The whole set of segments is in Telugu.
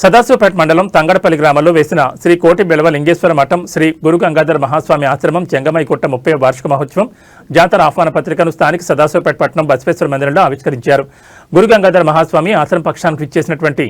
సదాశివపేట మండలం తంగడపల్లి గ్రామంలో వేసిన శ్రీ కోటి బెలవ లింగేశ్వర మఠం శ్రీ గురు గంగాధర మహాస్వామి ఆశ్రమం జంగమయ్య గుట్ట 30వ వార్షిక మహోత్సవం జాతర ఆహ్వాన పత్రికను స్థానిక సదాశివపేట పట్టణం బసవేశ్వర మందిరంలో ఆవిష్కరించారు. గురు గంగాధర మహాస్వామి ఆశ్రమ పక్షానికి ఇచ్చేసినటువంటి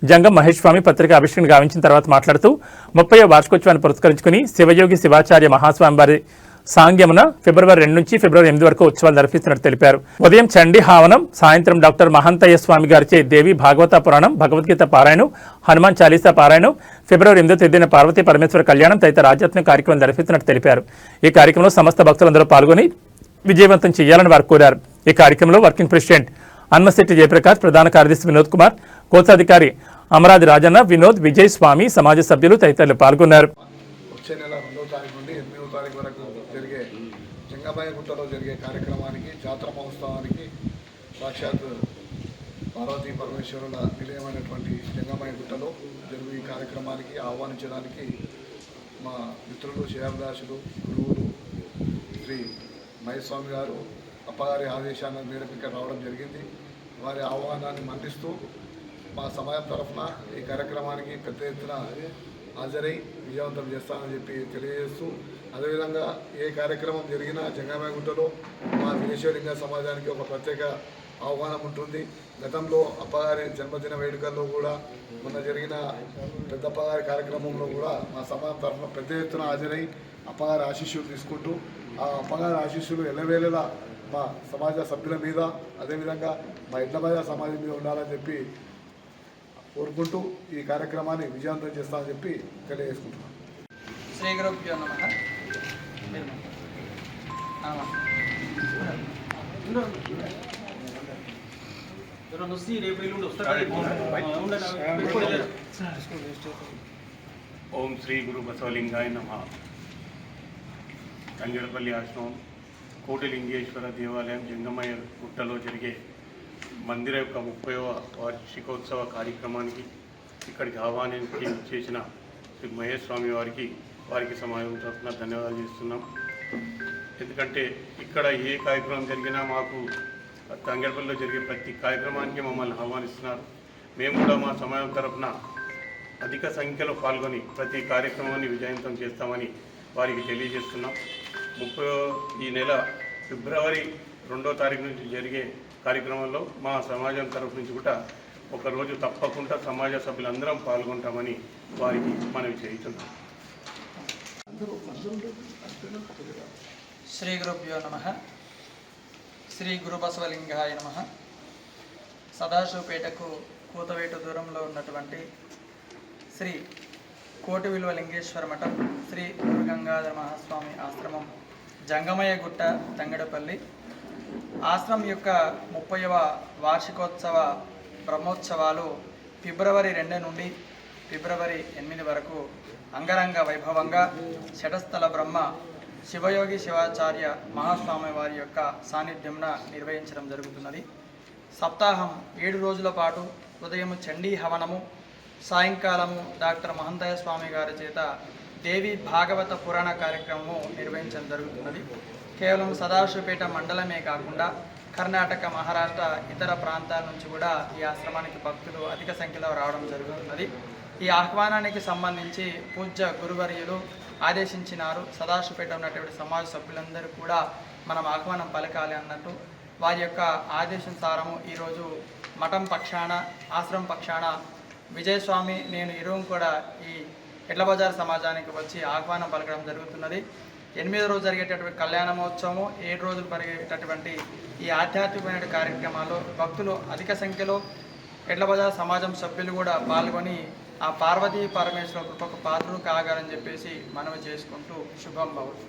జంగం మహేష్ స్వామి పత్రిక ఆవిష్కరణ గావించిన తర్వాత మాట్లాడుతూ 30వ వార్షికోత్సవాన్ని పురస్కరించుకుని శివయోగి శివాచార్య మహాస్వామి వారి సాంగ్యమున ఫిబ్రవరి 2 నుంచి ఫిబ్రవరి 8 వరకు ఉత్సవాలు నిర్వహిస్తున్నట్టు తెలిపారు. ఉదయం చండీ హావనం, సాయంత్రం డాక్టర్ మహంతయ్య స్వామి గారిచే దేవి భాగవత పురాణం, భగవద్గీత పారాయణం, హనుమాన్ చాలీసా పారాయణం, ఫిబ్రవరి 8వ తేదీన పార్వతీ పరమేశ్వర కళ్యాణం తదితర ఆధ్యాత్మిక కార్యక్రమాలు నిర్వహిస్తున్నట్టు తెలిపారు. ఈ కార్యక్రమంలో సమస్త భక్తులందరూ పాల్గొని విజయవంతం చేయాలని వారు కోరారు. ఈ కార్యక్రమంలో వర్కింగ్ ప్రెసిడెంట్ అన్మశెట్టి జయప్రకాష్, ప్రధాన కార్యదర్శి వినోద్ కుమార్, కోశాధికారి అమరాది రాజన్న, వినోద్, విజయ్, స్వామి, సమాజ సభ్యులు తదితరులు పాల్గొన్నారు. వచ్చే నెల 2వ తారీఖు నుండి 8వ తారీఖు వరకు జరిగే జంగమయ్య గుట్టలో జరిగే కార్యక్రమానికి, జాతర మహోత్సవానికి సాక్షాత్ పార్వతీ పరమేశ్వరుల నిలయమైనటువంటి జంగమయ్య గుట్టలో జరిగే ఈ కార్యక్రమానికి ఆహ్వానించడానికి మా మిత్రులు, శేరదాసులు, గురువులు శ్రీ మహేష్ స్వామి గారు అప్పగారి ఆదేశాల మేరకు ఇక్కడ రావడం జరిగింది. వారి ఆహ్వానాన్ని మన్నిస్తూ మా సమాజం తరఫున ఈ కార్యక్రమానికి పెద్ద ఎత్తున హాజరై విజయవంతం చేస్తానని చెప్పి తెలియజేస్తూ, అదేవిధంగా ఏ కార్యక్రమం జరిగినా జంగమయ్య గుట్టలో మా వినేశ్వరలింగ సమాజానికి ఒక ప్రత్యేక ఆహ్వానం ఉంటుంది. గతంలో అప్పగారి జన్మదిన వేడుకల్లో కూడా, మొన్న జరిగిన పెద్దప్పగారి కార్యక్రమంలో కూడా మా సమాజం తరఫున పెద్ద ఎత్తున హాజరై అప్పగారి ఆశీస్సులు తీసుకుంటూ, ఆ అప్పగారి ఆశీస్సులు ఎల్లవేళలా మా సమాజ సభ్యుల మీద, అదేవిధంగా మా ఇళ్ళ సమాజం మీద ఉండాలని చెప్పి కోరుకుంటూ ఈ కార్యక్రమాన్ని విజయవంతం చేస్తామని చెప్పి తెలియజేసుకుంటున్నాం. శ్రీ గురుభ్యో నమః. ఓం శ్రీ గురు బసవలింగాయ నమః. తంగడపల్లి ఆశ్రమం కోటి లింగేశ్వర దేవాలయం జంగమయ్య గుట్టలో జరిగే మందిర యొక్క 30వ వార్షికోత్సవ కార్యక్రమానికి ఇక్కడికి ఆహ్వానానికి చేసిన శ్రీ మహేష్ స్వామి వారికి సమాజం తరఫున ధన్యవాదాలు చేస్తున్నాం. ఎందుకంటే ఇక్కడ ఏ కార్యక్రమం జరిగినా మాకు తంగడపల్లిలో జరిగే ప్రతి కార్యక్రమానికి మమ్మల్ని ఆహ్వానిస్తున్నారు. మేము కూడా మా సమాజం తరఫున అధిక సంఖ్యలో పాల్గొని ప్రతి కార్యక్రమాన్ని విజయవంతం చేస్తామని వారికి తెలియజేస్తున్నాం. ఈ నెల ఫిబ్రవరి 2వ తారీఖు నుంచి జరిగే కార్యక్రమంలో మా సమాజం తరఫు నుంచి కూడా ఒకరోజు తప్పకుండా సమాజ సభ్యులందరం పాల్గొంటామని వారికి మనవి చేస్తున్నాం. శ్రీ గురుభ్యో నమః. శ్రీ గురు బసవలింగాయ నమః. సదాశివపేటకు కూతవేటు దూరంలో ఉన్నటువంటి శ్రీ కోటి విలువ లింగేశ్వర మఠం శ్రీ గురు గంగాధర మహాస్వామి ఆశ్రమం జంగమయ్య గుట్ట తంగడపల్లి ఆశ్రమం యొక్క 30వ వార్షికోత్సవ బ్రహ్మోత్సవాలు ఫిబ్రవరి 2 నుండి ఫిబ్రవరి 8 వరకు అంగరంగ వైభవంగా శటస్థల బ్రహ్మ శివయోగి శివాచార్య మహాస్వామి వారి యొక్క సాన్నిధ్యంన నిర్వహించడం జరుగుతున్నది. సప్తాహం 7 రోజుల పాటు ఉదయం చండీ హవనము, సాయంకాలము డాక్టర్ మహంతయ్య స్వామి గారి చేత దేవి భాగవత పురాణ కార్యక్రమము నిర్వహించడం జరుగుతున్నది. కేవలం సదాశివపేట మండలమే కాకుండా కర్ణాటక, మహారాష్ట్ర ఇతర ప్రాంతాల నుంచి కూడా ఈ ఆశ్రమానికి భక్తులు అధిక సంఖ్యలో రావడం జరుగుతున్నది. ఈ ఆహ్వానానికి సంబంధించి పూజ్య గురువర్యులు ఆదేశించినారు. సదాశివపేట ఉన్నటువంటి సమాజ సభ్యులందరూ కూడా మనం ఆహ్వానం పలకాలి అన్నట్టు వారి యొక్క ఆదేశానుసారము ఈరోజు మఠం పక్షాన, ఆశ్రమం పక్షాన విజయస్వామి, నేను ఇరువు కూడా ఈ ఎడ్ల బజార్ సమాజానికి వచ్చి ఆహ్వానం పలకడం జరుగుతున్నది. 8వ రోజు జరిగేటటువంటి కళ్యాణ మహోత్సవము, 7 రోజులు జరిగేటటువంటి ఈ ఆధ్యాత్మికమైన కార్యక్రమాల్లో భక్తులు అధిక సంఖ్యలో ఎడ్ల బజార్ సమాజం సభ్యులు కూడా పాల్గొని ఆ పార్వతీ పరమేశ్వర కృపకు పాత్రలు కాగాలని చెప్పేసి మనవి చేసుకుంటూ శుభం భవతు.